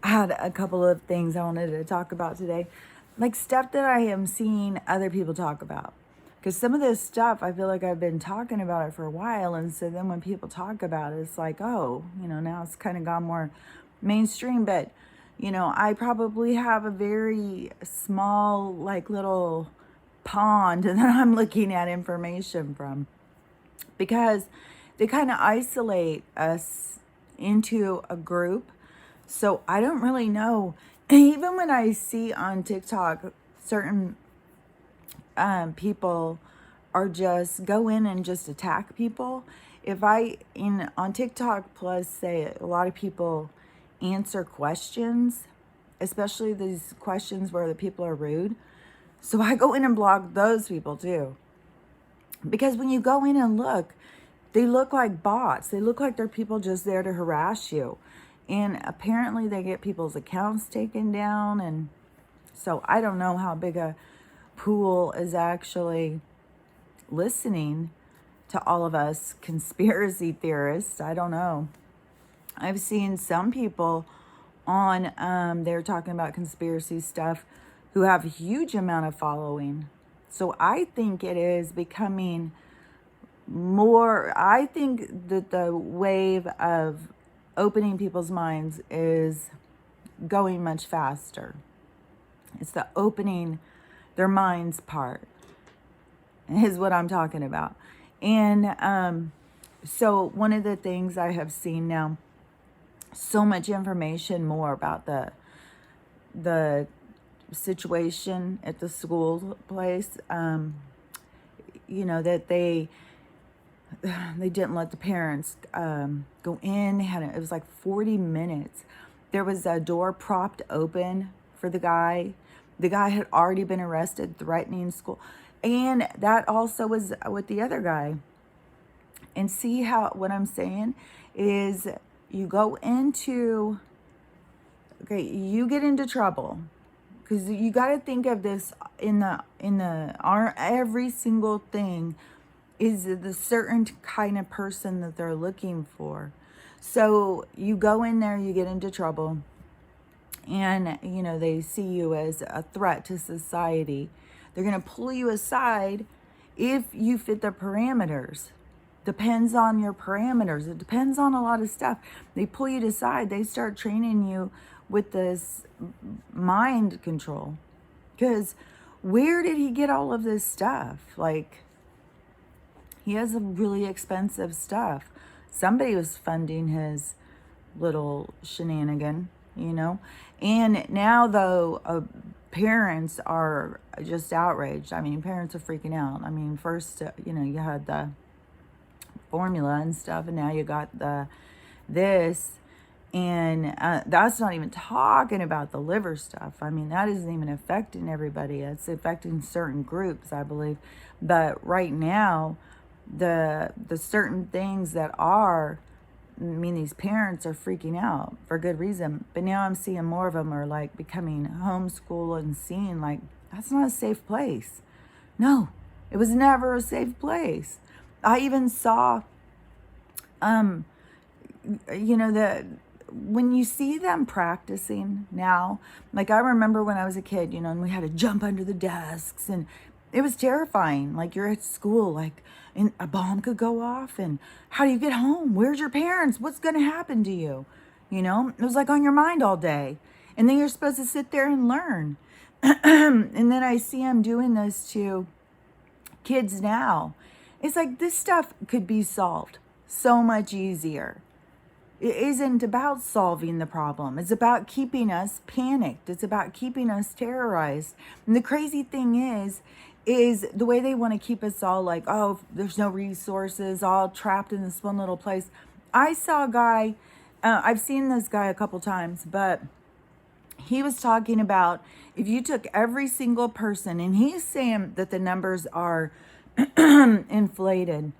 I had a couple of things I wanted to talk about today, like stuff that I am seeing other people talk about. Because some of this stuff, I feel like I've been talking about it for a while. And so then when people talk about it, it's like, oh, now it's kind of gone more mainstream. But, I probably have a very small, like little pond that I'm looking at information from because they kind of isolate us into a group. So I don't really know. Even when I see on TikTok certain people are just go in and just attack people. If I in on TikTok plus say a lot of people answer questions, especially these questions where the people are rude. So I go in and block those people too. Because when you go in and look, they look like bots. They look like they're people just there to harass you. And apparently they get people's accounts taken down. And so I don't know how big a pool is actually listening to all of us conspiracy theorists. I don't know. I've seen some people on, they're talking about conspiracy stuff who have a huge amount of following. So I think it is becoming more, I think that the wave of opening people's minds is going much faster. It's the opening their minds part is what I'm talking about. And so one of the things I have seen now, so much information more about the situation at the school place, that they didn't let the parents go in. It was like 40 minutes. There was a door propped open for the guy. The guy had already been arrested, threatening school. And that also was with the other guy. And see how what I'm saying is you go into, okay, you get into trouble. Because you got to think of this every single thing is the certain kind of person that they're looking for. So you go in there, you get into trouble, and they see you as a threat to society. They're going to pull you aside if you fit the parameters. Depends on your parameters. It depends on a lot of stuff. They pull you aside. They start training you with this mind control. Because where did he get all of this stuff? Like, he has a really expensive stuff. Somebody was funding his little shenanigan, And now, though, parents are just outraged. I mean, parents are freaking out. I mean, first, you had the formula and stuff, and now you got this. And that's not even talking about the liver stuff. I mean, that isn't even affecting everybody. It's affecting certain groups, I believe. But right now, the certain things that are, I mean, these parents are freaking out for good reason. But now I'm seeing more of them are like becoming homeschool and seeing like, that's not a safe place. No, it was never a safe place. I even saw, that when you see them practicing now, like I remember when I was a kid, and we had to jump under the desks and it was terrifying. Like you're at school, like and a bomb could go off and how do you get home? Where's your parents? What's going to happen to you? It was like on your mind all day. And then you're supposed to sit there and learn. And then I see them doing this to kids now. It's like this stuff could be solved so much easier. It isn't about solving the problem. It's about keeping us panicked. It's about keeping us terrorized. And the crazy thing is the way they want to keep us all like, oh, there's no resources, all trapped in this one little place. I saw a guy, I've seen this guy a couple times, but he was talking about if you took every single person, and he's saying that the numbers are inflated.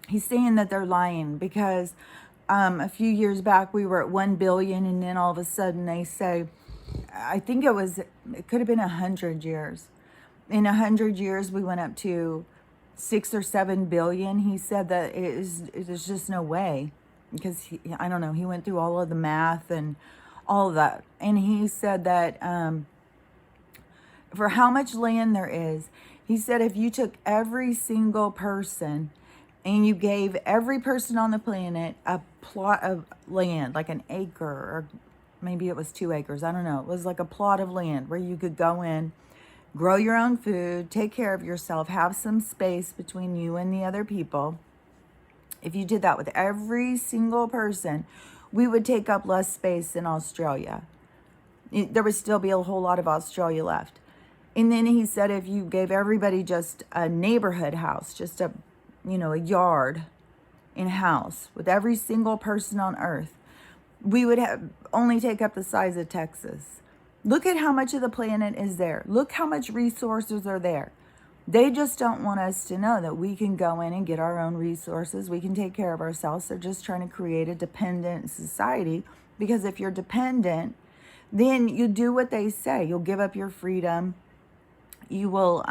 He's saying that they're lying because a few years back we were at 1 billion, and then all of a sudden they say, I think it could have been 100 years. In 100 years we went up to 6 or 7 billion. He said that there's just no way because I don't know. He went through all of the math and all of that. And he said that for how much land there is, he said if you took every single person and you gave every person on the planet a plot of land, like an acre, or maybe it was 2 acres, I don't know. It was like a plot of land where you could go in, grow your own food, take care of yourself, have some space between you and the other people. If you did that with every single person, we would take up less space in Australia. There would still be a whole lot of Australia left. And then he said if you gave everybody just a neighborhood house, just a yard in a house with every single person on earth, we would have only take up the size of Texas. Look at how much of the planet is there. Look how much resources are there. They just don't want us to know that we can go in and get our own resources. We can take care of ourselves. They're just trying to create a dependent society, because if you're dependent, then you do what they say. You'll give up your freedom. You will,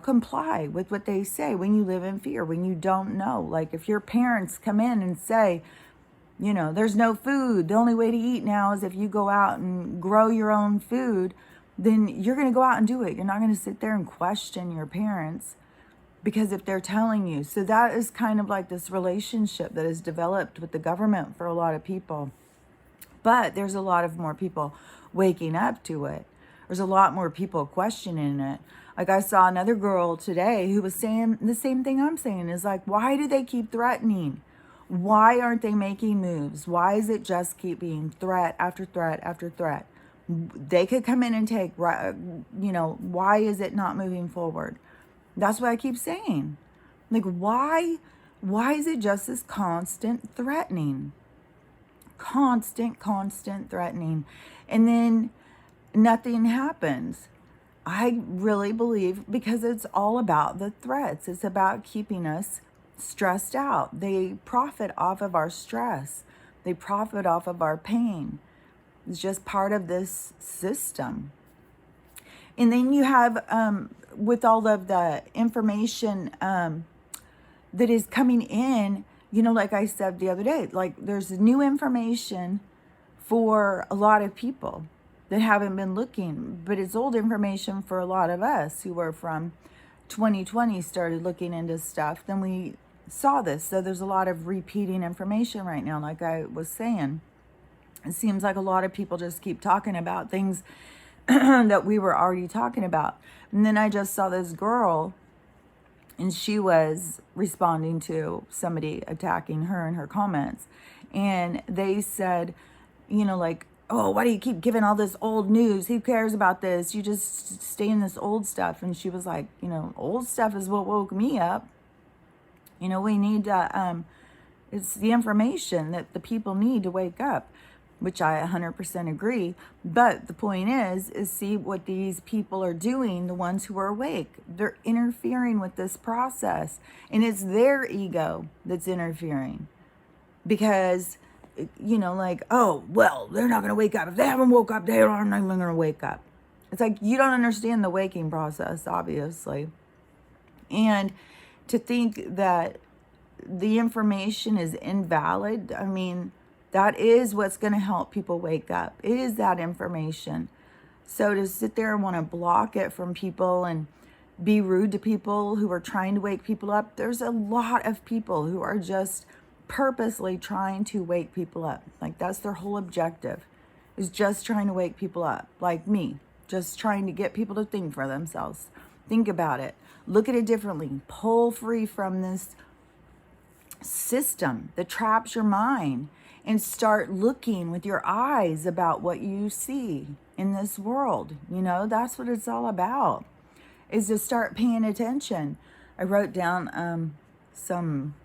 comply with what they say when you live in fear, when you don't know. Like if your parents come in and say, there's no food, the only way to eat now is if you go out and grow your own food, then you're going to go out and do it. You're not going to sit there and question your parents because if they're telling you. So that is kind of like this relationship that is developed with the government for a lot of people. But there's a lot of more people waking up to it. There's a lot more people questioning it. Like I saw another girl today who was saying the same thing I'm saying, is like, why do they keep threatening? Why aren't they making moves? Why is it just keep being threat after threat after threat? They could come in and take, why is it not moving forward? That's what I keep saying. Like, why is it just this constant threatening? Constant threatening. And then nothing happens. I really believe because it's all about the threats. It's about keeping us stressed out. They profit off of our stress. They profit off of our pain. It's just part of this system. And then you have, with all of the information that is coming in, like I said the other day, like there's new information for a lot of people that haven't been looking, but it's old information for a lot of us who were from 2020 started looking into stuff. Then we saw this. So there's a lot of repeating information right now, like I was saying. It seems like a lot of people just keep talking about things that we were already talking about. And then I just saw this girl, and she was responding to somebody attacking her in her comments. And they said, like, oh, why do you keep giving all this old news? Who cares about this? You just stay in this old stuff. And she was like, old stuff is what woke me up. We need to, it's the information that the people need to wake up, which I 100% agree. But the point is see what these people are doing, the ones who are awake. They're interfering with this process. And it's their ego that's interfering. Because, like, oh, well, they're not going to wake up. If they haven't woke up, they aren't even going to wake up. It's like, you don't understand the waking process, obviously. And to think that the information is invalid, I mean, that is what's going to help people wake up. It is that information. So to sit there and want to block it from people and be rude to people who are trying to wake people up, there's a lot of people who are just purposely trying to wake people up. Like that's their whole objective, is just trying to wake people up. Like me, just trying to get people to think for themselves. Think about it. Look at it differently. Pull free from this system that traps your mind and start looking with your eyes about what you see in this world. That's what it's all about, is to start paying attention. I wrote down some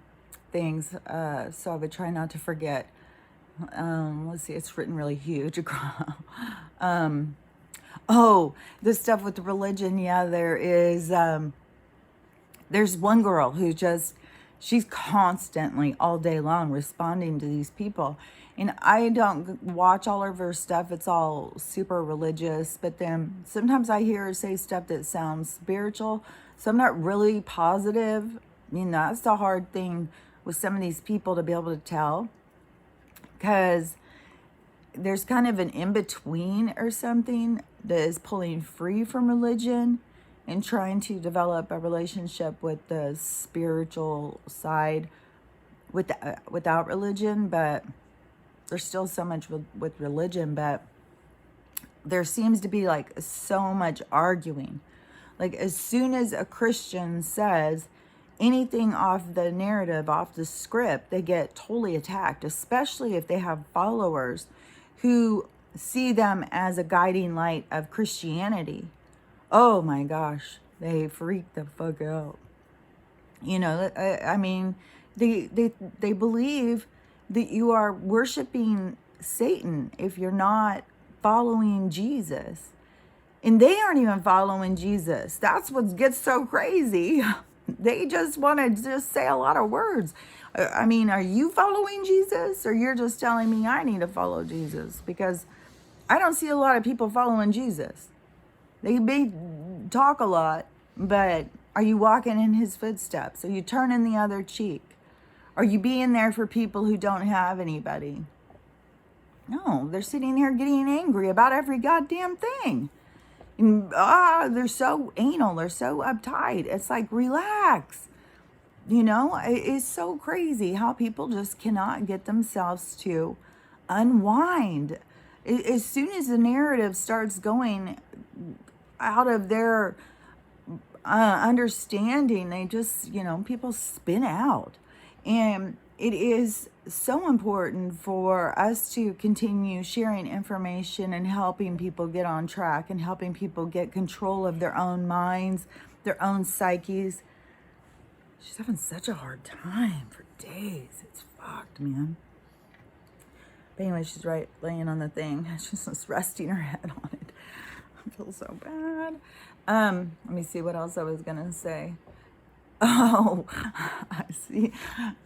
things so I would try not to forget. Let's see, it's written really huge. Oh, this stuff with the religion. Yeah, there's one girl who she's constantly all day long responding to these people. And I don't watch all of her stuff. It's all super religious. But then sometimes I hear her say stuff that sounds spiritual. So I'm not really positive. That's the hard thing with some of these people to be able to tell. Because there's kind of an in-between or something that is pulling free from religion and trying to develop a relationship with the spiritual side without religion. But there's still so much with religion, but there seems to be like so much arguing. Like as soon as a Christian says anything off the narrative, off the script, they get totally attacked, especially if they have followers who see them as a guiding light of Christianity. Oh my gosh, they freak the fuck out. You know, I mean, they believe that you are worshiping Satan if you're not following Jesus. And they aren't even following Jesus. That's what gets so crazy. They just want to just say a lot of words. I mean, are you following Jesus, or you're just telling me I need to follow Jesus? Because I don't see a lot of people following Jesus. They may talk a lot, but are you walking in his footsteps? Are you turning the other cheek? Are you being there for people who don't have anybody? No, they're sitting here getting angry about every goddamn thing. And, they're so anal. They're so uptight. It's like, relax. You know, it's so crazy how people just cannot get themselves to unwind. As soon as the narrative starts going out of their understanding, they just, people spin out. And it is so important for us to continue sharing information and helping people get on track and helping people get control of their own minds, their own psyches. She's having such a hard time for days. It's fucked, man. But anyway, she's right, laying on the thing. She's just resting her head on it. I feel so bad. Let me see what else I was gonna say. Oh, I see.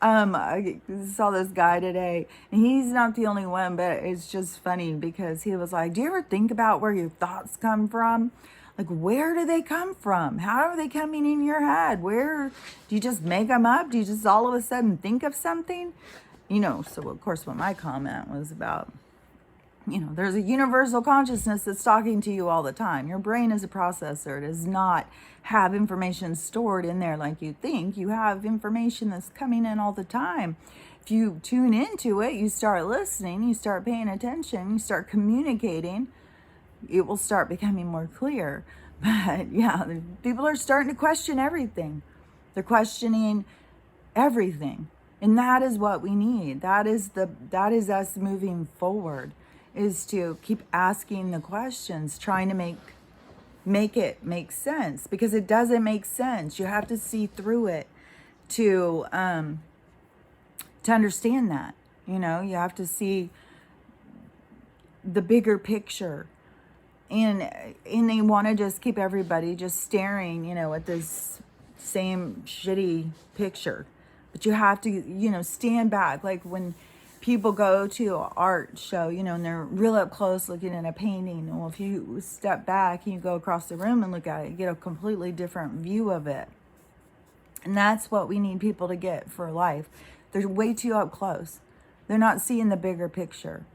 I saw this guy today, and he's not the only one, but it's just funny because he was like, do you ever think about where your thoughts come from? Like, where do they come from? How are they coming in your head? Where do you just make them up? Do you just all of a sudden think of something? So of course what my comment was about, there's a universal consciousness that's talking to you all the time. Your brain is a processor. It does not have information stored in there like you think. You have information that's coming in all the time. If you tune into it, you start listening, you start paying attention, you start communicating, it will start becoming more clear. But yeah, people are starting to question everything. They're questioning everything. And that is what we need. That is us moving forward, is to keep asking the questions, trying to make it make sense, because it doesn't make sense. You have to see through it to understand that. You have to see the bigger picture. And they want to just keep everybody just staring, at this same shitty picture. But you have to, stand back. Like when people go to an art show, and they're real up close looking at a painting. Well, if you step back and you go across the room and look at it, you get a completely different view of it. And that's what we need people to get for life. They're way too up close. They're not seeing the bigger picture.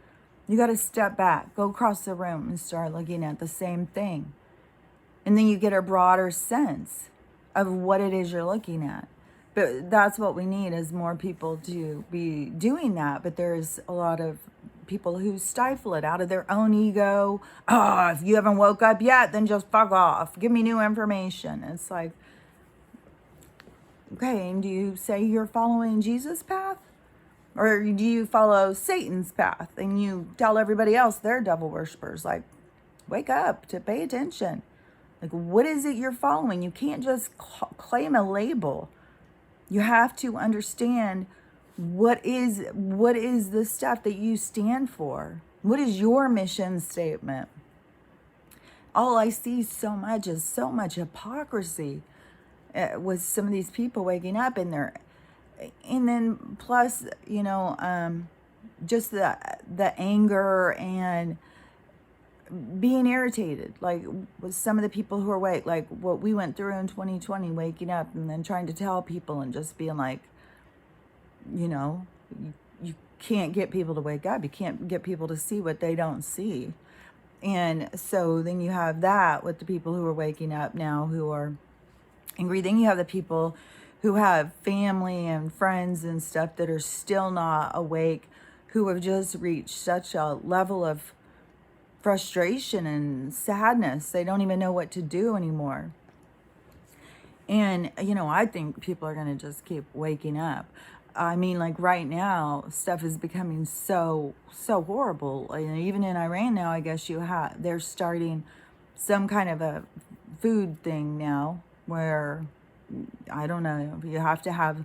You got to step back, go across the room and start looking at the same thing. And then you get a broader sense of what it is you're looking at. But that's what we need, is more people to be doing that. But there's a lot of people who stifle it out of their own ego. Oh, if you haven't woke up yet, then just fuck off. Give me new information. It's like, okay, and do you say you're following Jesus' path? Or do you follow Satan's path and you tell everybody else they're devil worshippers? Like, wake up to pay attention. Like, what is it you're following? You can't just claim a label. You have to understand what is the stuff that you stand for. What is your mission statement? All I see so much is so much hypocrisy with some of these people waking up in there. And then plus, just the anger and being irritated, like with some of the people who are awake, like what we went through in 2020, waking up and then trying to tell people and just being like, you can't get people to wake up. You can't get people to see what they don't see. And so then you have that with the people who are waking up now who are angry. Then you have the people who have family and friends and stuff that are still not awake, who have just reached such a level of frustration and sadness. They don't even know what to do anymore. And, I think people are going to just keep waking up. I mean, like right now, stuff is becoming so horrible. Even in Iran now, I guess they're starting some kind of a food thing now where, I don't know, you have to have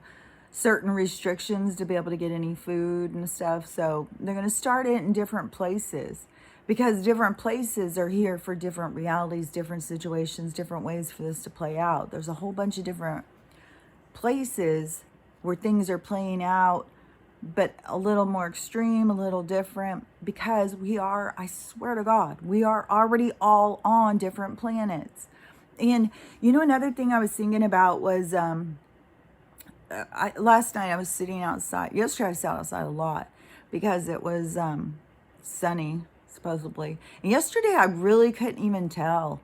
certain restrictions to be able to get any food and stuff. So they're going to start it in different places, because different places are here for different realities, different situations, different ways for this to play out. There's a whole bunch of different places where things are playing out, but a little more extreme, a little different, because I swear to God, we are already all on different planets. And another thing I was thinking about was last night I was sitting outside. Yesterday I sat outside a lot because it was sunny, supposedly. And yesterday I really couldn't even tell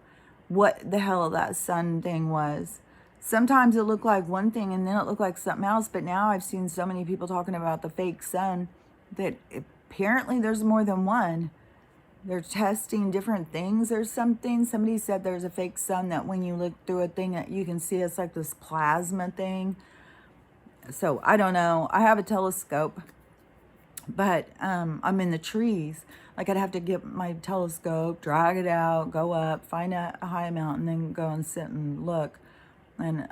what the hell that sun thing was. Sometimes it looked like one thing and then it looked like something else. But now I've seen so many people talking about the fake sun that apparently there's more than one. They're testing different things or something. Somebody said there's a fake sun that when you look through a thing that you can see, it's like this plasma thing. So I don't know. I have a telescope, but I'm in the trees. Like I'd have to get my telescope, drag it out, go up, find a high mountain, then go and sit and look. And,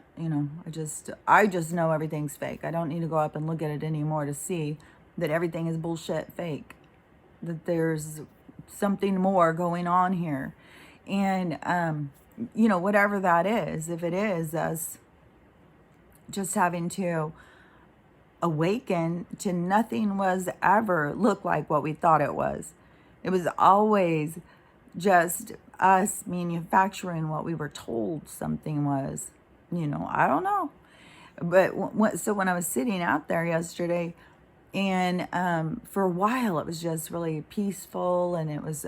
I just know everything's fake. I don't need to go up and look at it anymore to see that everything is bullshit fake, that there's something more going on here. And, whatever that is, if it is us just having to awaken to nothing was ever look like what we thought it was. It was always just us manufacturing what we were told something was. I don't know. But so when I was sitting out there yesterday, and for a while it was just really peaceful, and it was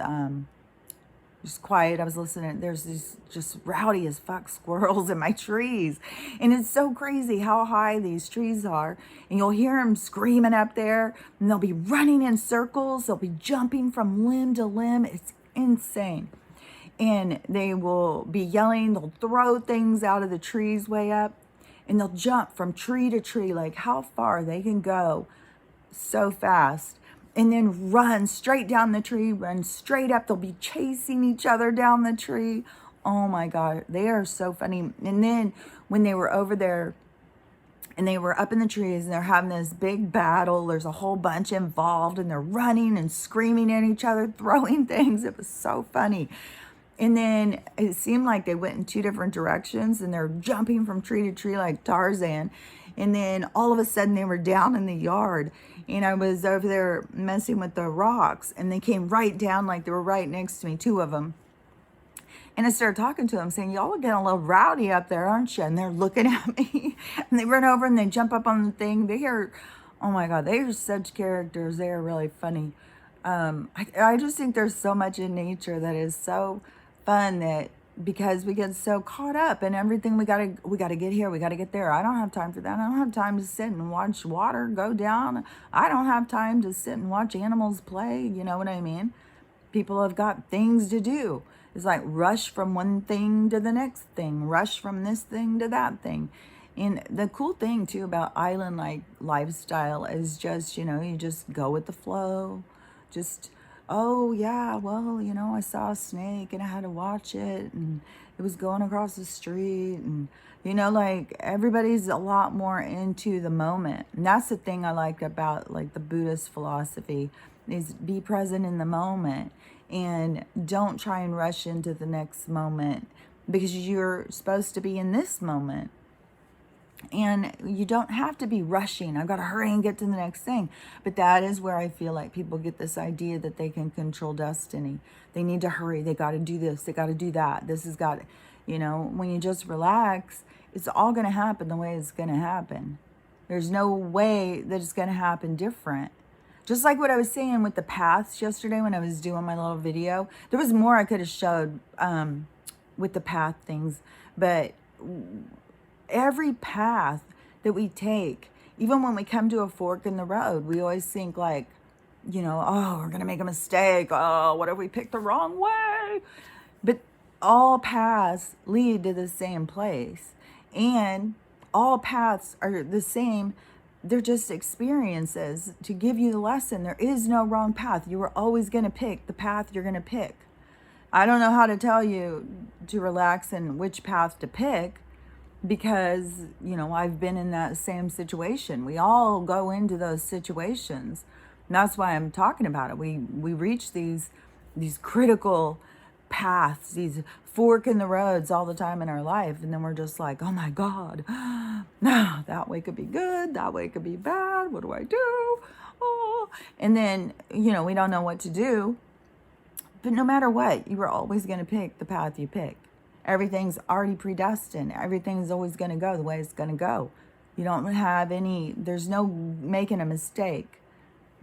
just quiet. I was listening. There's these just rowdy as fuck squirrels in my trees. And it's so crazy how high these trees are. And you'll hear them screaming up there, and they'll be running in circles. They'll be jumping from limb to limb. It's insane. And they will be yelling. They'll throw things out of the trees way up, and they'll jump from tree to tree, like how far they can go so fast, and then run straight down the tree, run straight up. They'll be chasing each other down the tree. Oh my God, they are so funny. And then when they were over there and they were up in the trees and they're having this big battle, there's a whole bunch involved, and they're running and screaming at each other, throwing things. It was so funny. And then it seemed like they went in two different directions, and they're jumping from tree to tree like Tarzan. And then all of a sudden they were down in the yard, and I was over there messing with the rocks, and they came right down, like they were right next to me, two of them. And I started talking to them saying, y'all are getting a little rowdy up there, aren't you? And they're looking at me, and they run over and they jump up on the thing. Oh my God, they are such characters. They are really funny. I just think there's so much in nature that is so fun, that because we get so caught up in everything, we gotta get here, we gotta get there. I don't have time for that. I don't have time to sit and watch water go down. I don't have time to sit and watch animals play. You know what I mean? People have got things to do. It's like rush from one thing to the next thing, rush from this thing to that thing. And the cool thing too about island like lifestyle is just, you just go with the flow. Just, oh yeah, well, I saw a snake and I had to watch it, and it was going across the street, and like everybody's a lot more into the moment. And that's the thing I like about like the Buddhist philosophy, is be present in the moment and don't try and rush into the next moment, because you're supposed to be in this moment. And you don't have to be rushing. I've got to hurry and get to the next thing. But that is where I feel like people get this idea that they can control destiny. They need to hurry. They got to do this. They got to do that. This has got, when you just relax, it's all going to happen the way it's going to happen. There's no way that it's going to happen different. Just like what I was saying with the paths yesterday when I was doing my little video. There was more I could have showed with the path things. But every path that we take, even when we come to a fork in the road, we always think like, oh, we're going to make a mistake. Oh, what if we picked the wrong way? But all paths lead to the same place. And all paths are the same. They're just experiences to give you the lesson. There is no wrong path. You are always going to pick the path you're going to pick. I don't know how to tell you to relax and which path to pick, because, I've been in that same situation. We all go into those situations. And that's why I'm talking about it. We reach these critical paths, these fork in the roads all the time in our life. And then we're just like, oh my God, no, that way could be good. That way could be bad. What do I do? Oh, and then, we don't know what to do. But no matter what, you are always going to pick the path you pick. Everything's already predestined. Everything's always going to go the way it's going to go. You don't have there's no making a mistake.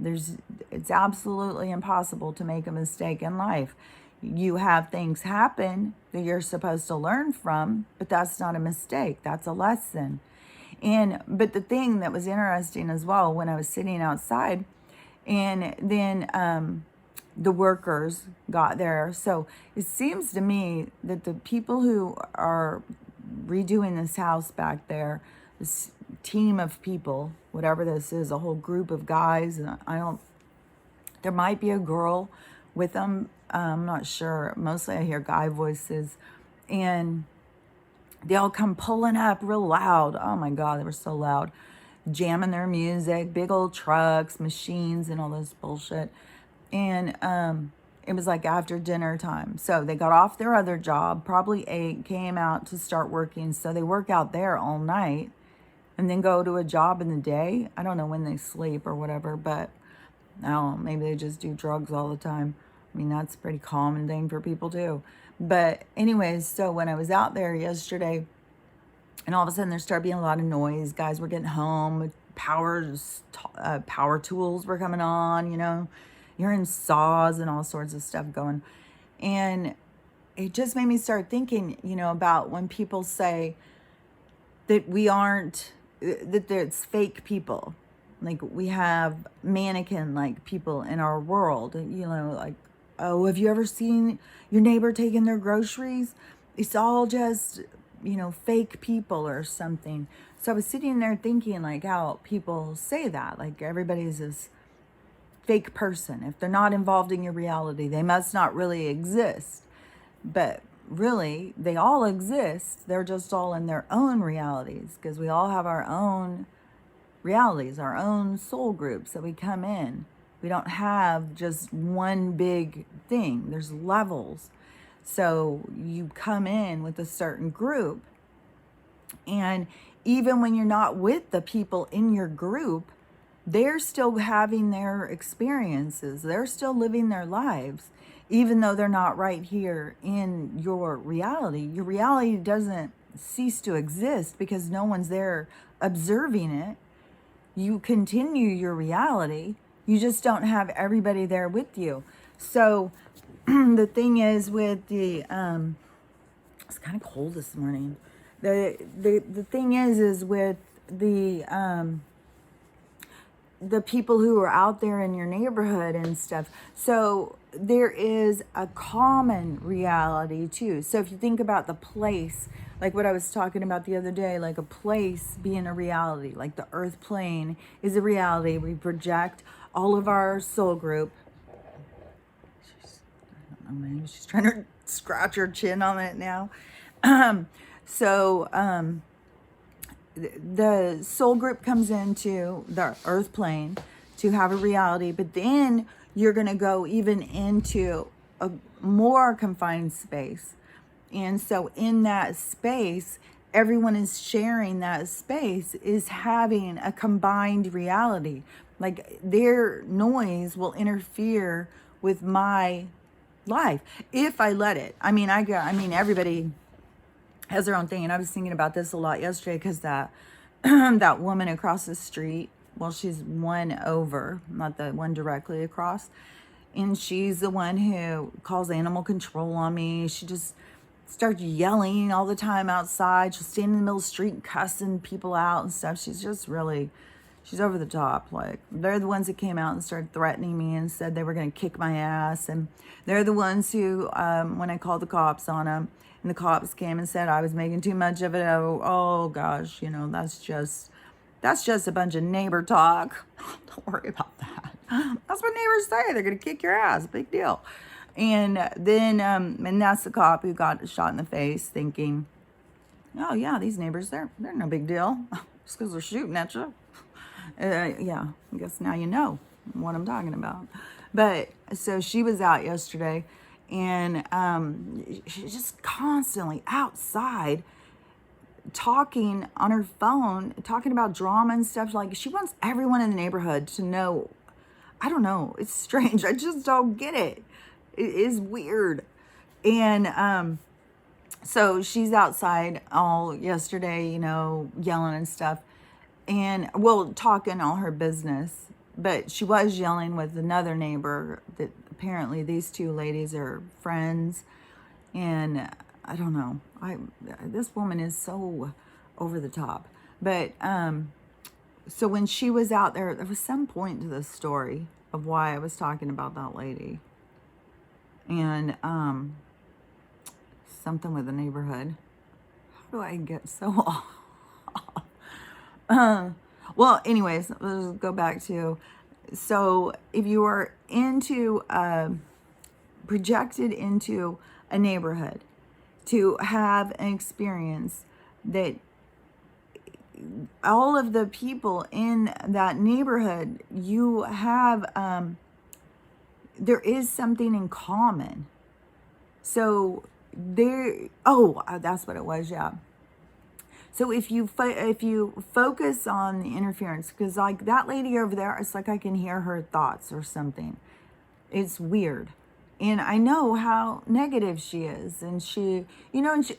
It's absolutely impossible to make a mistake in life. You have things happen that you're supposed to learn from, but that's not a mistake. That's a lesson. But the thing that was interesting as well, when I was sitting outside, and then the workers got there. So it seems to me that the people who are redoing this house back there, this team of people, whatever this is, a whole group of guys, and there might be a girl with them. I'm not sure. Mostly I hear guy voices, and they all come pulling up real loud. Oh my God, they were so loud, jamming their music, big old trucks, machines, and all this bullshit. And it was like after dinner time. So they got off their other job, probably ate, came out to start working. So they work out there all night and then go to a job in the day. I don't know when they sleep or whatever, but I don't know, maybe they just do drugs all the time. I mean, that's a pretty common thing for people too. But anyways, so when I was out there yesterday, and all of a sudden there started being a lot of noise. Guys were getting home, power tools were coming on, You're in saws and all sorts of stuff going. And it just made me start thinking, about when people say that that it's fake people. Like we have mannequin-like people in our world, like, oh, have you ever seen your neighbor taking their groceries? It's all just, fake people or something. So I was sitting there thinking like how people say that, like everybody's this fake person. If they're not involved in your reality, they must not really exist. But really, they all exist. They're just all in their own realities, because we all have our own realities, our own soul groups that we come in. We don't have just one big thing. There's levels. So you come in with a certain group, and even when you're not with the people in your group, they're still having their experiences. They're still living their lives, even though they're not right here in your reality. Your reality doesn't cease to exist because no one's there observing it. You continue your reality. You just don't have everybody there with you. So the thing is with it's kind of cold this morning. The thing is with the people who are out there in your neighborhood and stuff. So there is a common reality too. So if you think about the place, like what I was talking about the other day, like a place being a reality, like the earth plane is a reality. We project all of our soul group. I don't know, maybe she's trying to scratch her chin on it now. The soul group comes into the earth plane to have a reality, but then you're going to go even into a more confined space. And so in that space, everyone is sharing that space, is having a combined reality. Like their noise will interfere with my life if I let it. I mean, everybody has their own thing. And I was thinking about this a lot yesterday because that that woman across the street, Well, she's one over, not the one directly across. And she's the one who calls animal control on me. She just starts yelling all the time outside. She'll stand in the middle of the street cussing people out and stuff. She's just really, she's over the top. Like, they're the ones that came out and started threatening me and said they were going to kick my ass. And they're the ones who, when I called the cops on them, and the cops came and said I was making too much of it. Oh gosh, that's just a bunch of neighbor talk. Don't worry about that. That's what neighbors say. They're going to kick your ass. Big deal. And then, and that's the cop who got shot in the face thinking, oh yeah, these neighbors, they're no big deal. Just because they're shooting at you. Yeah, I guess now you know what I'm talking about. But so she was out yesterday, and she's just constantly outside talking on her phone, talking about drama and stuff. Like, she wants everyone in the neighborhood to know. I don't know. It's strange. I just don't get it. It is weird. And so she's outside all yesterday, yelling and stuff. And, well, talking all her business. But she was yelling with another neighbor that apparently these two ladies are friends. And I don't know. This woman is so over the top. But so when she was out there was some point to the story of why I was talking about that lady. And something with the neighborhood. How do I get so off? Well, anyways, let's go back to, so if you are projected into a neighborhood to have an experience that all of the people in that neighborhood, you have, there is something in common. So that's what it was, yeah. So if you focus on the interference, because like that lady over there, it's like I can hear her thoughts or something. It's weird. And I know how negative she is. And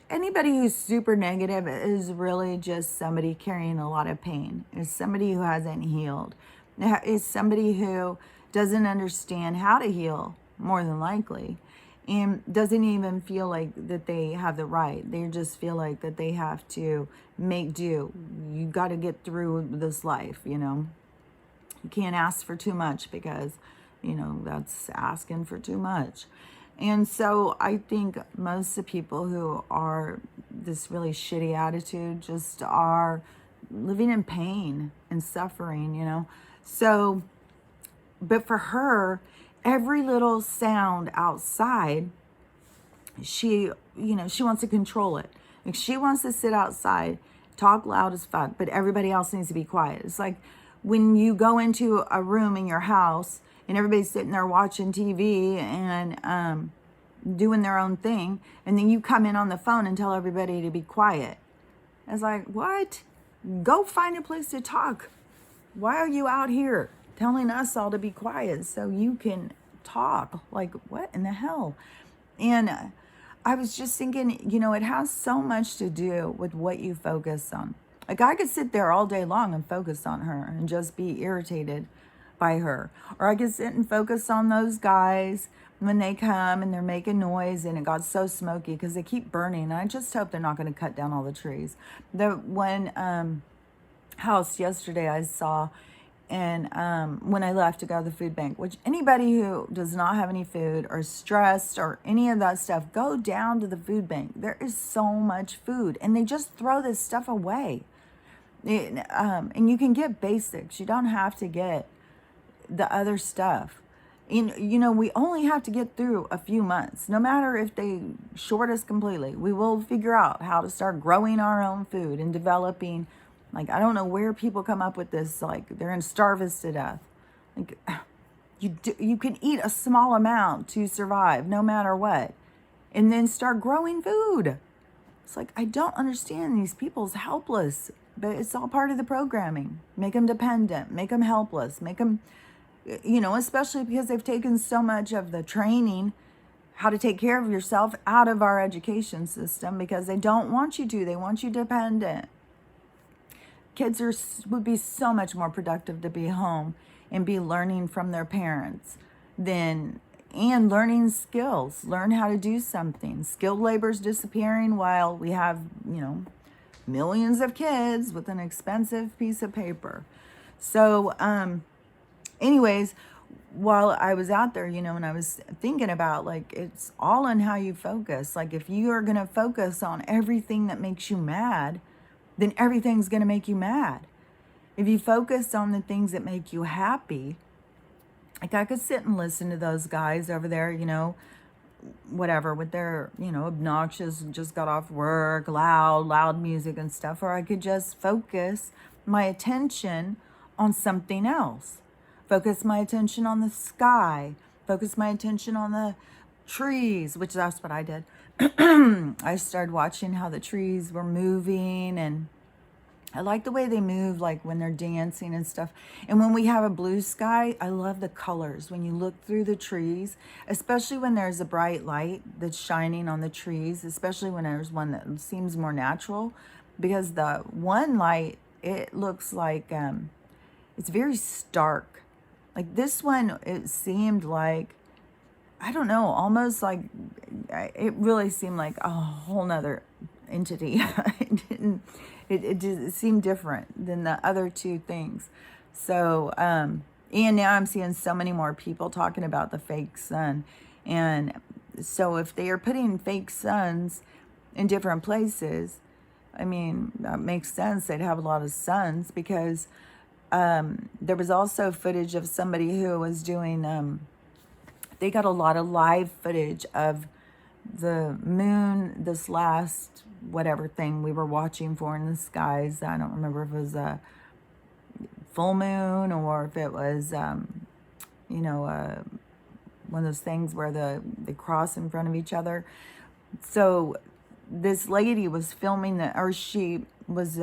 anybody who's super negative is really just somebody carrying a lot of pain. It's somebody who hasn't healed. It's somebody who doesn't understand how to heal, more than likely. And doesn't even feel like that they have the right. They just feel like that they have to make do. You got to get through this life, You can't ask for too much because, that's asking for too much. And so I think most of the people who are this really shitty attitude just are living in pain and suffering, So, but for her, every little sound outside, she wants to control it. Like, she wants to sit outside, talk loud as fuck, but everybody else needs to be quiet. It's like when you go into a room in your house and everybody's sitting there watching TV and doing their own thing, and then you come in on the phone and tell everybody to be quiet. It's like, what? Go find a place to talk. Why are you out here telling us all to be quiet so you can talk? Like, what in the hell? And I was just thinking, it has so much to do with what you focus on. Like, I could sit there all day long and focus on her and just be irritated by her. Or I could sit and focus on those guys when they come and they're making noise and it got so smoky because they keep burning. And I just hope they're not going to cut down all the trees. The one house yesterday I saw, and when I left to go to the food bank, which anybody who does not have any food or stressed or any of that stuff, go down to the food bank. There is so much food and they just throw this stuff away. And you can get basics. You don't have to get the other stuff. And, we only have to get through a few months. No matter if they short us completely, we will figure out how to start growing our own food and developing. Like, I don't know where people come up with this. Like, they're going to starve us to death. Like, you can eat a small amount to survive no matter what. And then start growing food. It's like, I don't understand. These people's helpless. But it's all part of the programming. Make them dependent. Make them helpless. Make them, especially because they've taken so much of the training, how to take care of yourself, out of our education system because they don't want you to. They want you dependent. kids would be so much more productive to be home and be learning from their parents than and learning skills, learn how to do something. Skilled labor is disappearing while we have, millions of kids with an expensive piece of paper. So, anyways, while I was out there, and I was thinking about, like, it's all in how you focus. Like, if you are going to focus on everything that makes you mad, then everything's going to make you mad. If you focus on the things that make you happy, like, I could sit and listen to those guys over there, whatever, with their, obnoxious, just got off work, loud music and stuff, or I could just focus my attention on something else. Focus my attention on the sky. Focus my attention on the trees, which that's what I did. I started watching how the trees were moving, and I like the way they move, like when they're dancing and stuff. And when we have a blue sky, I love the colors. When you look through the trees, especially when there's a bright light that's shining on the trees, especially when there's one that seems more natural, because the one light, it looks like it's very stark. Like this one, it seemed like, I don't know, almost like, it really seemed like a whole nother entity. It seemed different than the other two things. So, and now I'm seeing so many more people talking about the fake sun. And so if they are putting fake suns in different places, I mean, that makes sense. They'd have a lot of suns, because there was also footage of somebody who was doing, they got a lot of live footage of the moon this last whatever thing we were watching for in the skies. I don't remember if it was a full moon or if it was, one of those things where they cross in front of each other. So this lady was filming she was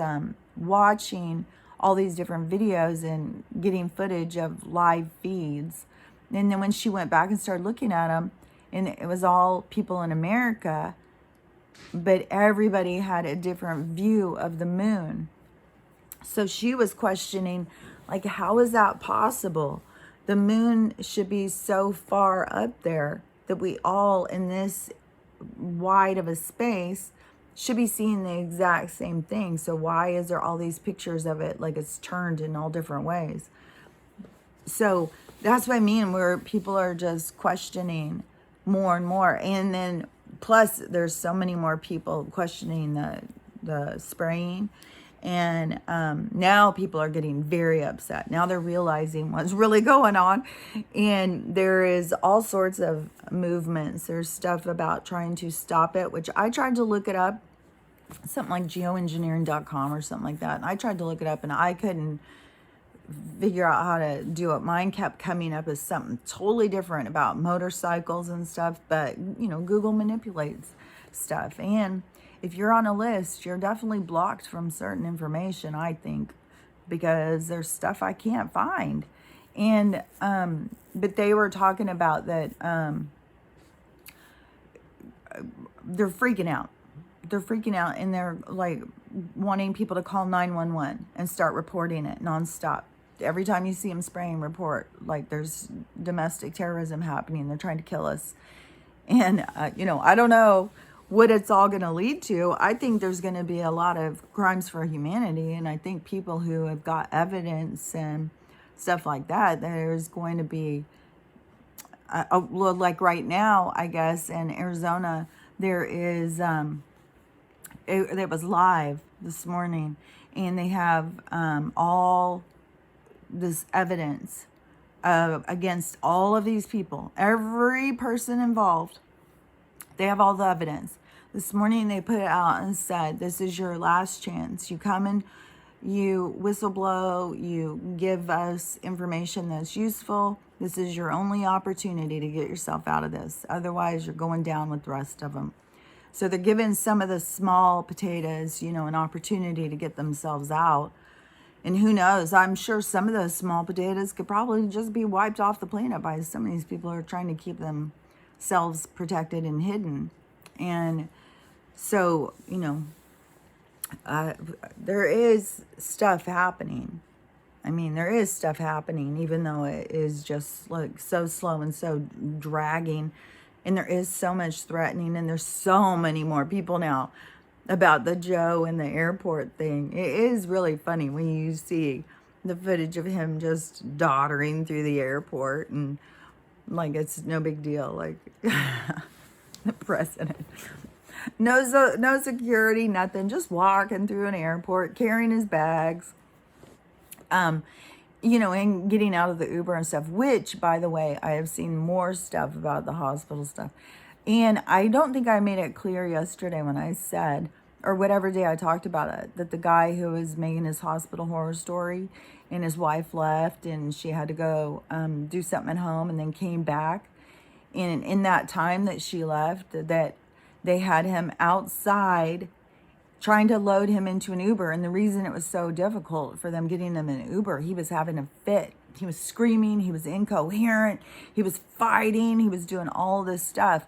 watching all these different videos and getting footage of live feeds. And then when she went back and started looking at them, and it was all people in America, but everybody had a different view of the moon. So she was questioning, like, how is that possible? The moon should be so far up there that we all in this wide of a space should be seeing the exact same thing. So why is there all these pictures of it like it's turned in all different ways? So that's what I mean, where people are just questioning more and more. And then plus there's so many more people questioning the spraying. And now people are getting very upset. Now they're realizing what's really going on. And there is all sorts of movements. There's stuff about trying to stop it, which I tried to look it up. Something like geoengineering.com or something like that. And I tried to look it up and I couldn't figure out how to do it. Mine kept coming up as something totally different about motorcycles and stuff. But, Google manipulates stuff. And if you're on a list, you're definitely blocked from certain information, I think, because there's stuff I can't find. And, but they were talking about that they're freaking out. They're freaking out, and they're like wanting people to call 911 and start reporting it nonstop. Every time you see them spraying, report, like there's domestic terrorism happening. They're trying to kill us. And, I don't know what it's all going to lead to. I think there's going to be a lot of crimes for humanity. And I think people who have got evidence and stuff like that, there's going to be, like right now, I guess, in Arizona, there is, it was live this morning, and they have all this evidence against all of these people, every person involved. They have all the evidence. This morning they put it out and said, this is your last chance. You come and you whistleblow, you give us information that's useful. This is your only opportunity to get yourself out of this. Otherwise, you're going down with the rest of them. So they're giving some of the small potatoes, an opportunity to get themselves out. And who knows? I'm sure some of those small potatoes could probably just be wiped off the planet by some of these people who are trying to keep themselves protected and hidden. And so, uh, there is stuff happening. I mean, there is stuff happening, even though it is just like so slow and so dragging. And there is so much threatening, and there's so many more people now about the Joe and the airport thing. It is really funny when you see the footage of him just doddering through the airport, and like it's no big deal. Like the president. No security, nothing. Just walking through an airport, carrying his bags. And getting out of the Uber and stuff, which, by the way, I have seen more stuff about the hospital stuff. And I don't think I made it clear yesterday when I said, or whatever day I talked about it, that the guy who was making his hospital horror story and his wife left and she had to go do something at home and then came back. And in that time that she left, that they had him outside trying to load him into an Uber. And the reason it was so difficult for them getting him in an Uber, he was having a fit. He was screaming. He was incoherent. He was fighting. He was doing all this stuff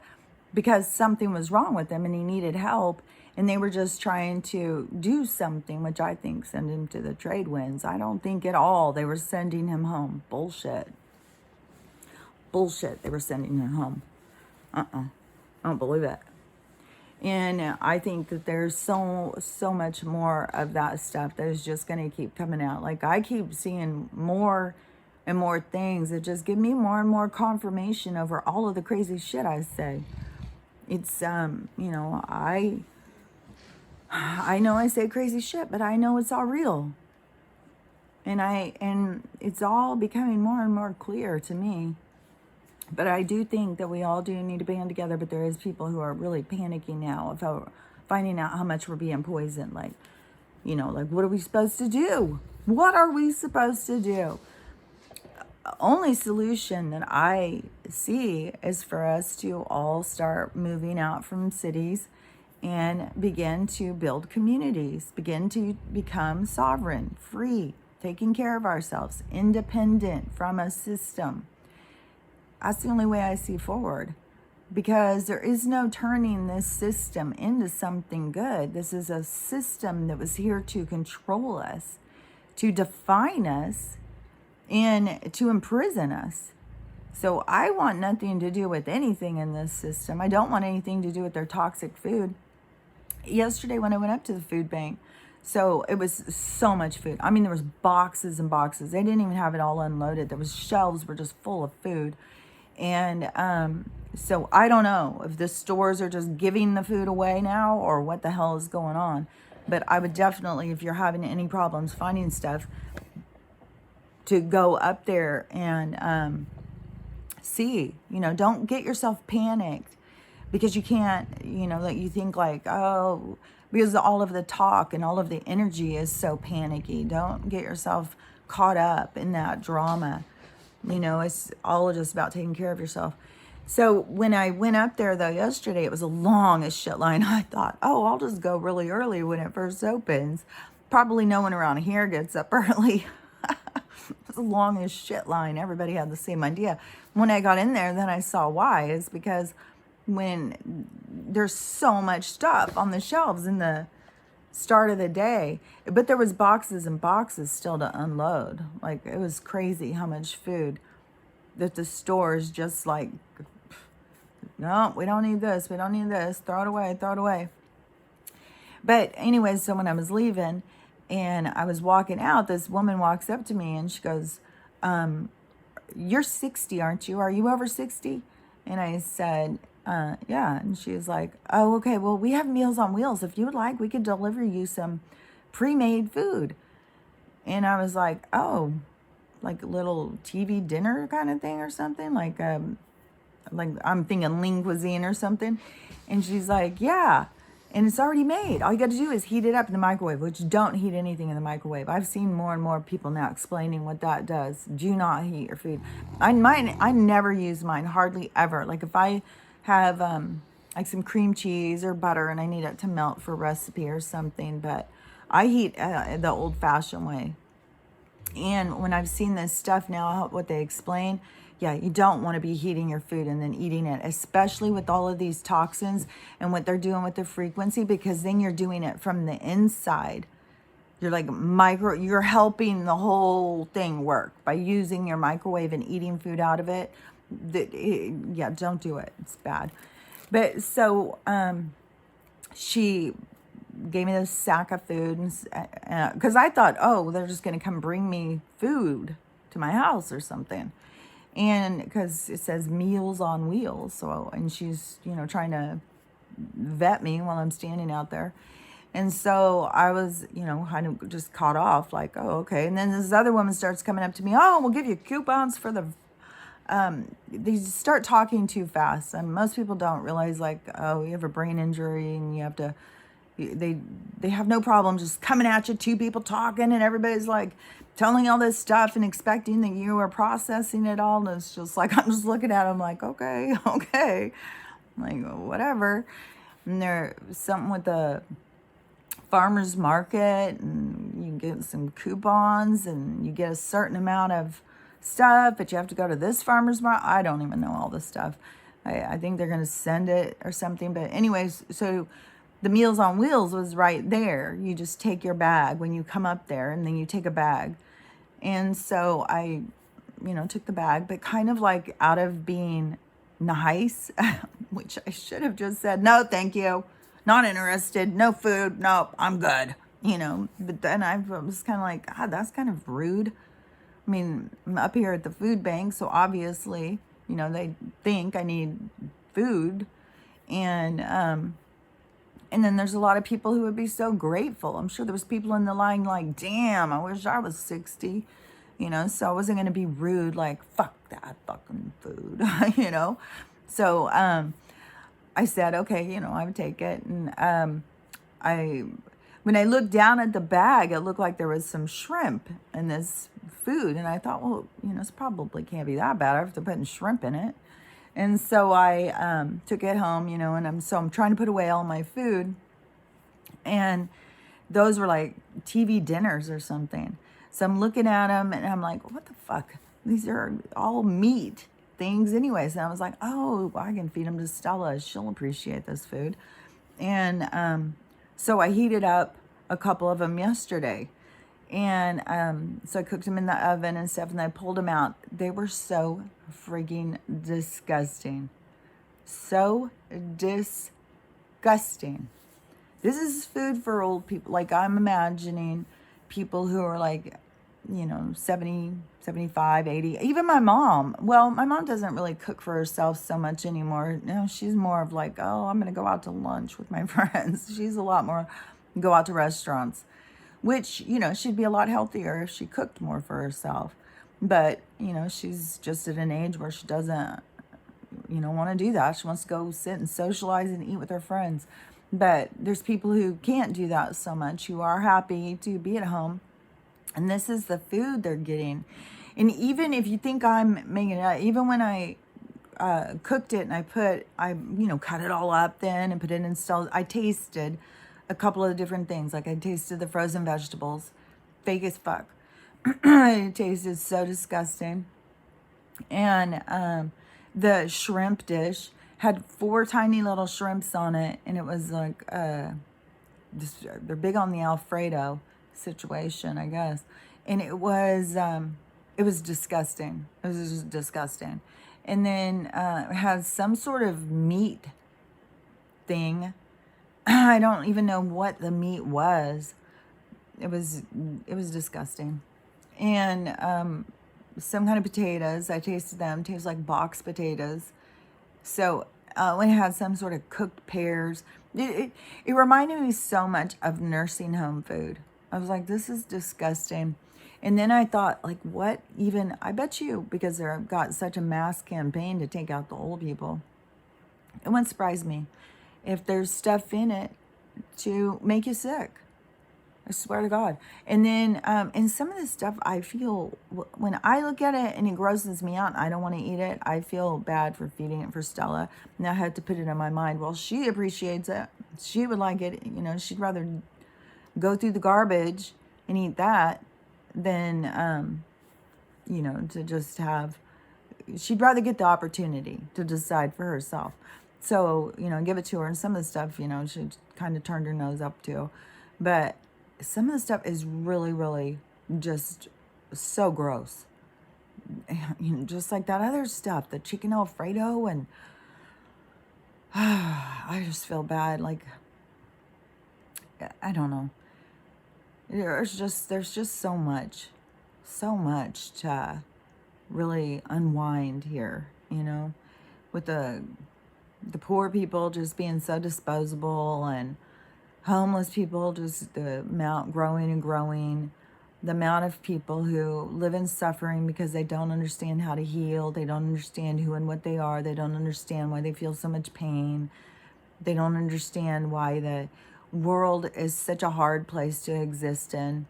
because something was wrong with him and he needed help. And they were just trying to do something, which I think send him to the trade winds. I don't think at all they were sending him home. Bullshit. They were sending him home. I don't believe it. And I think that there's so much more of that stuff that is just going to keep coming out. Like I keep seeing more and more things that just give me more and more confirmation over all of the crazy shit I say. It's I know I say crazy shit, but I know it's all real. And it's all becoming more and more clear to me. But I do think that we all do need to band together, but there is people who are really panicking now about finding out how much we're being poisoned. Like, what are we supposed to do? What are we supposed to do? Only solution that I see is for us to all start moving out from cities and begin to build communities, begin to become sovereign, free, taking care of ourselves, independent from a system. That's the only way I see forward, because there is no turning this system into something good. This is a system that was here to control us, to define us, and to imprison us. So I want nothing to do with anything in this system. I don't want anything to do with their toxic food. Yesterday when I went up to the food bank, so it was so much food. I mean, there was boxes and boxes. They didn't even have it all unloaded. There was shelves were just full of food. And so I don't know if the stores are just giving the food away now or what the hell is going on. But I would definitely, if you're having any problems finding stuff, to go up there and see. Don't get yourself panicked because you can't, like you think like, oh, because all of the talk and all of the energy is so panicky. Don't get yourself caught up in that drama. It's all just about taking care of yourself. So when I went up there, though, yesterday, it was a long as shit line. I thought, oh, I'll just go really early when it first opens. Probably no one around here gets up early. It's a long as shit line. Everybody had the same idea. When I got in there, then I saw why. It's because when there's so much stuff on the shelves in the start of the day, but there was boxes and boxes still to unload. Like it was crazy how much food that the stores just like, no, we don't need this, throw it away. But anyways, so when I was leaving and I was walking out, this woman walks up to me and she goes, you're 60, aren't you? Are you over 60? And I said, yeah. And she was like, oh, okay, well, we have Meals on Wheels. If you would like, we could deliver you some pre-made food. And I was like, oh, like a little TV dinner kind of thing or something, like I'm thinking lean cuisine or something. And she's like, yeah, and it's already made. All you got to do is heat it up in the microwave, which don't heat anything in the microwave. I've seen more and more people now explaining what that does. Do not heat your food. I never use mine, hardly ever. Like if I have like some cream cheese or butter and I need it to melt for a recipe or something, but I heat the old-fashioned way. And when I've seen this stuff now, what they explain, Yeah, you don't want to be heating your food and then eating it, especially with all of these toxins and what they're doing with the frequency, because then you're doing it from the inside. You're like you're helping the whole thing work by using your microwave and eating food out of it. Yeah, don't do it. It's bad. But so she gave me this sack of food, and because I thought, oh, they're just going to come bring me food to my house or something. And because it says Meals on Wheels. So, and she's, trying to vet me while I'm standing out there. And so I was, kind of just caught off like, oh, okay. And then this other woman starts coming up to me. Oh, we'll give you coupons for the, they start talking too fast. And most people don't realize like, oh, you have a brain injury and you have to, they have no problem just coming at you, two people talking and everybody's like telling all this stuff and expecting that you are processing it all. And it's just like, I'm just looking at them like, okay, okay. Like, whatever. And there's something with the farmer's market, and you get some coupons and you get a certain amount of stuff, but you have to go to this farmer's market. I don't even know all this stuff. I think they're going to send it or something. But anyways, so the Meals on Wheels was right there. You just take your bag when you come up there, and then you take a bag. And so I, took the bag, but kind of like out of being nice, which I should have just said, no, thank you. Not interested. No food. No, I'm good. But then I was kind of like, God, that's kind of rude. I mean, I'm up here at the food bank, so obviously, they think I need food. And then there's a lot of people who would be so grateful. I'm sure there was people in the line like, damn, I wish I was 60. So I wasn't going to be rude, like, fuck that fucking food, So, I said, okay, I would take it. And when I looked down at the bag, it looked like there was some shrimp in this food. And I thought, well, this probably can't be that bad. I have to put shrimp in it. And so I took it home, and I'm trying to put away all my food. And those were like TV dinners or something. So I'm looking at them and I'm like, what the fuck? These are all meat things anyways. And I was like, oh, I can feed them to Stella. She'll appreciate this food. And so I heated up a couple of them yesterday. And so I cooked them in the oven and stuff, and I pulled them out. They were so frigging disgusting. So disgusting. This is food for old people. Like, I'm imagining people who are like, 70, 75, 80. Even my mom. Well, my mom doesn't really cook for herself so much anymore. She's more of like, oh, I'm going to go out to lunch with my friends. She's a lot more go out to restaurants, which, she'd be a lot healthier if she cooked more for herself. But, she's just at an age where she doesn't, want to do that. She wants to go sit and socialize and eat with her friends. But there's people who can't do that so much, who are happy to be at home. And this is the food they're getting. And even if you think I'm making it up, even when I cooked it and I cut it all up then and put it in stalls, I tasted a couple of different things. Like, I tasted the frozen vegetables, fake as fuck. It tasted so disgusting. And the shrimp dish had 4 tiny little shrimps on it, and it was like they're big on the Alfredo situation, I guess. And it was disgusting. It was just disgusting. And then it has some sort of meat thing. I don't even know what the meat was. It was disgusting. And some kind of potatoes. I tasted them. Tastes like box potatoes. So when it had some sort of cooked pears, it reminded me so much of nursing home food. I was like, this is disgusting. And then I thought, like, what even, I bet you, because they've got such a mass campaign to take out the old people, it wouldn't surprise me if there's stuff in it to make you sick. I swear to God. And then, and some of this stuff, I feel, when I look at it and it grosses me out and I don't want to eat it, I feel bad for feeding it for Stella. And I had to put it in my mind, well, she appreciates it. She would like it. She'd rather go through the garbage and eat that than, to just have she'd rather get the opportunity to decide for herself. So, give it to her. And some of the stuff, she kind of turned her nose up to. But some of the stuff is really, really just so gross. Just like that other stuff, the chicken Alfredo, and I just feel bad. Like, I don't know. There's just so much to really unwind here, with the poor people just being so disposable, and homeless people, just the amount growing and growing, the amount of people who live in suffering because they don't understand how to heal, they don't understand who and what they are, they don't understand why they feel so much pain, they don't understand why the world is such a hard place to exist in.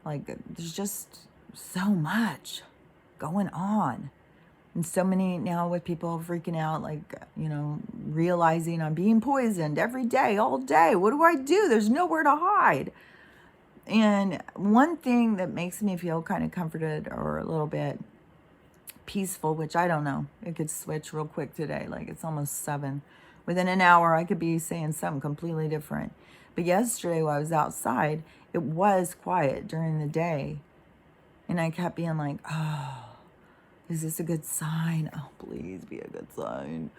Like, there's just so much going on. And so many now with people freaking out, like, realizing I'm being poisoned every day, all day. What do I do? There's nowhere to hide. And one thing that makes me feel kind of comforted or a little bit peaceful, which I don't know, it could switch real quick today. Like, it's almost 7. Within an hour, I could be saying something completely different. But yesterday, while I was outside, it was quiet during the day. And I kept being like, oh, is this a good sign? Oh, please be a good sign.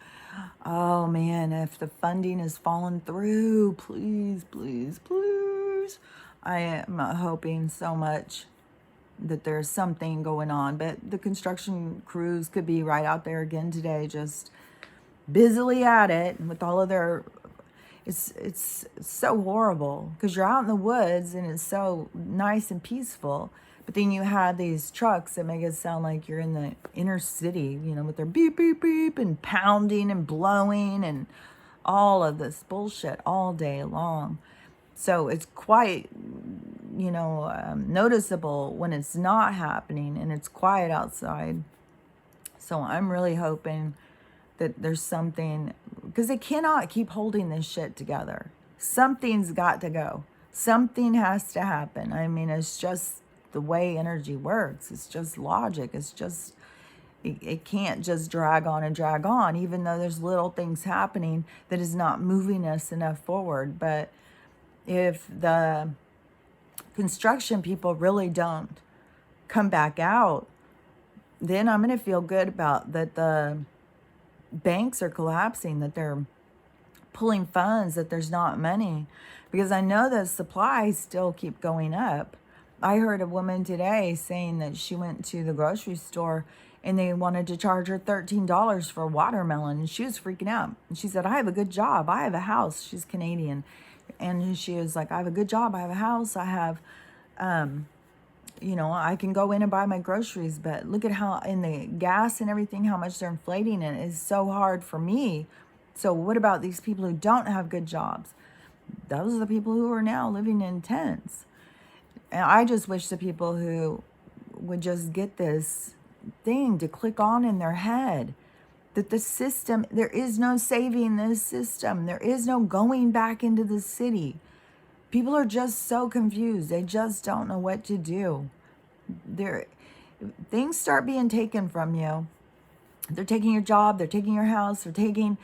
Oh, man, if the funding has fallen through, please, please, please. I am hoping so much that there's something going on. But the construction crews could be right out there again today, just busily at it with all of their... It's so horrible because you're out in the woods and it's so nice and peaceful. But then you have these trucks that make it sound like you're in the inner city, with their beep, beep, beep, and pounding and blowing and all of this bullshit all day long. So it's quite, noticeable when it's not happening and it's quiet outside. So I'm really hoping that there's something, because they cannot keep holding this shit together. Something's got to go. Something has to happen. I mean, it's just the way energy works. It's just logic. It's just, it can't just drag on, even though there's little things happening that is not moving us enough forward. But if the construction people really don't come back out, then I'm going to feel good about that. The banks are collapsing, that they're pulling funds, that there's not money, because I know that supplies still keep going up. I heard a woman today saying that she went to the grocery store and they wanted to charge her $13 for a watermelon, and she was freaking out. And she said, I have a good job, I have a house. She's Canadian. And she was like, I have a good job, I have a house, I have I can go in and buy my groceries, but look at how in the gas and everything, how much they're inflating it is so hard for me. So what about these people who don't have good jobs? Those are the people who are now living in tents. And I just wish the people who would just get this thing to click on in their head that the system, there is no saving this system. There is no going back into the city. People are just so confused. They just don't know what to do. Things start being taken from you. They're taking your job. They're taking your house. They're taking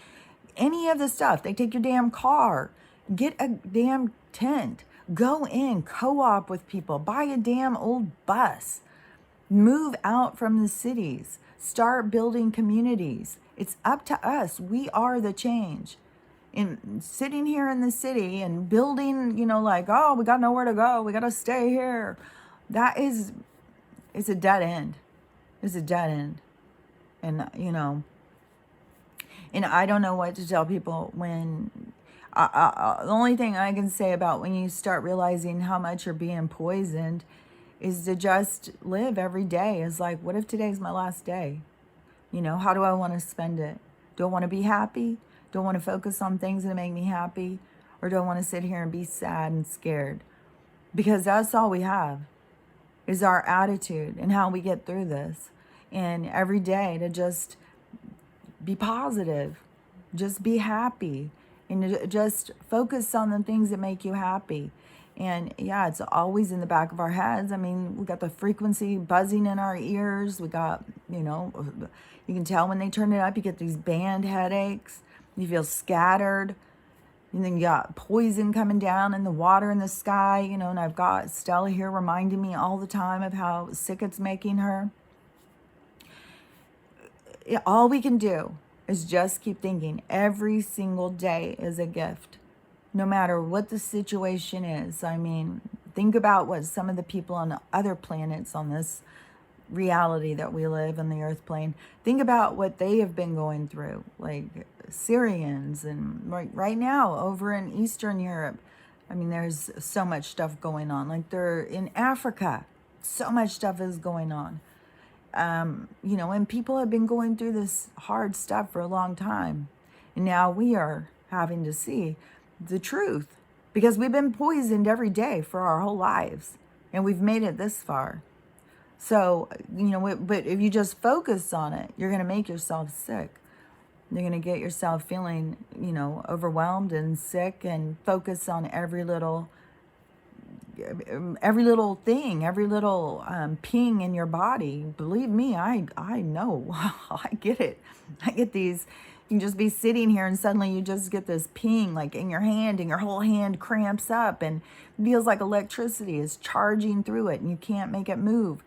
any of the stuff. They take your damn car. Get a damn tent. Go in. Co-op with people. Buy a damn old bus. Move out from the cities. Start building communities. It's up to us. We are the change. In sitting here in the city and building, like, oh, we got nowhere to go, we got to stay here. It's a dead end. It's a dead end. And, and I don't know what to tell people when, the only thing I can say about when you start realizing how much you're being poisoned is to just live every day. It's like, what if today's my last day? How do I want to spend it? Do I want to be happy? Do I want to focus on things that make me happy? Or do I want to sit here and be sad and scared? Because that's all we have is our attitude and how we get through this. And every day to just be positive, just be happy, and to just focus on the things that make you happy. And yeah, it's always in the back of our heads. I mean, we got the frequency buzzing in our ears. We got, You know, you can tell when they turn it up, you get these band headaches. You feel scattered. And then you got poison coming down in the water in the sky, you know, and I've got Stella here reminding me all the time of how sick it's making her. All we can do is just keep thinking every single day is a gift, no matter what the situation is. I mean, think about what some of the people on the other planets on this reality that we live on the earth plane, think about what they have been going through, like Syrians, and right now over in Eastern Europe. I mean, there's so much stuff going on. Like they're in Africa, so much stuff is going on. You know, and people have been going through this hard stuff for a long time. And now we are having to see the truth because we've been poisoned every day for our whole lives and we've made it this far. So, you know, but if you just focus on it, you're going to make yourself sick. You're going to get yourself feeling, you know, overwhelmed and sick, and focus on every little thing, every little ping in your body. Believe me, I know. I get it. I get these. You can just be sitting here and suddenly you just get this ping like in your hand, and your whole hand cramps up and feels like electricity is charging through it and you can't make it move.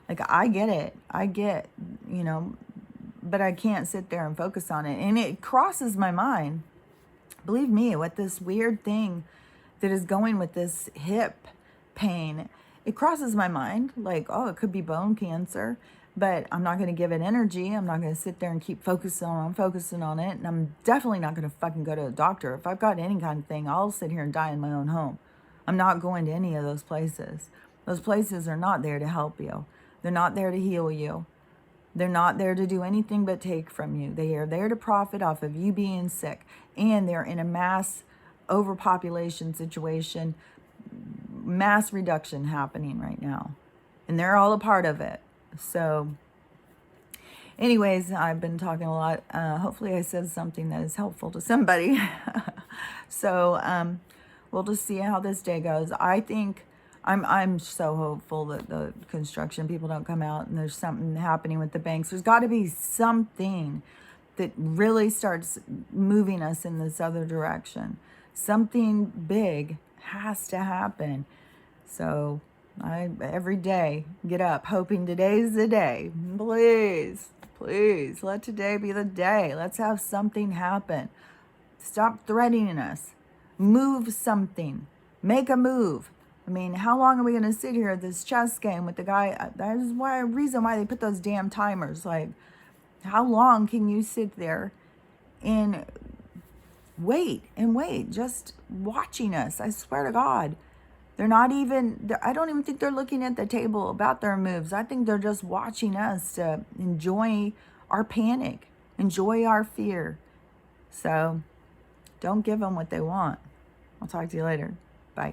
Like, I get it. I get, you know, but I can't sit there and focus on it. And it crosses my mind. Believe me, what this weird thing that is going with this hip pain, it crosses my mind. Like, oh, it could be bone cancer, but I'm not going to give it energy. I'm not going to sit there and keep focusing on it. And I'm definitely not going to fucking go to a doctor. If I've got any kind of thing, I'll sit here and die in my own home. I'm not going to any of those places. Those places are not there to help you. They're not there to heal you. They're not there to do anything but take from you. They are there to profit off of you being sick. And they're in a mass overpopulation situation, mass reduction happening right now. And they're all a part of it. So anyways, I've been talking a lot. Hopefully I said something that is helpful to somebody. So we'll just see how this day goes. I think I'm so hopeful that the construction people don't come out and there's something happening with the banks. There's got to be something that really starts moving us in this other direction. Something big has to happen. So I every day get up hoping today's the day. Please, please, let today be the day. Let's have something happen. Stop threatening us. Move something. Make a move. I mean, how long are we going to sit here at this chess game with the guy? That is a reason why they put those damn timers. Like, how long can you sit there and wait, just watching us? I swear to God. They're not even, I don't even think they're looking at the table about their moves. I think they're just watching us to enjoy our panic, enjoy our fear. So don't give them what they want. I'll talk to you later. Bye.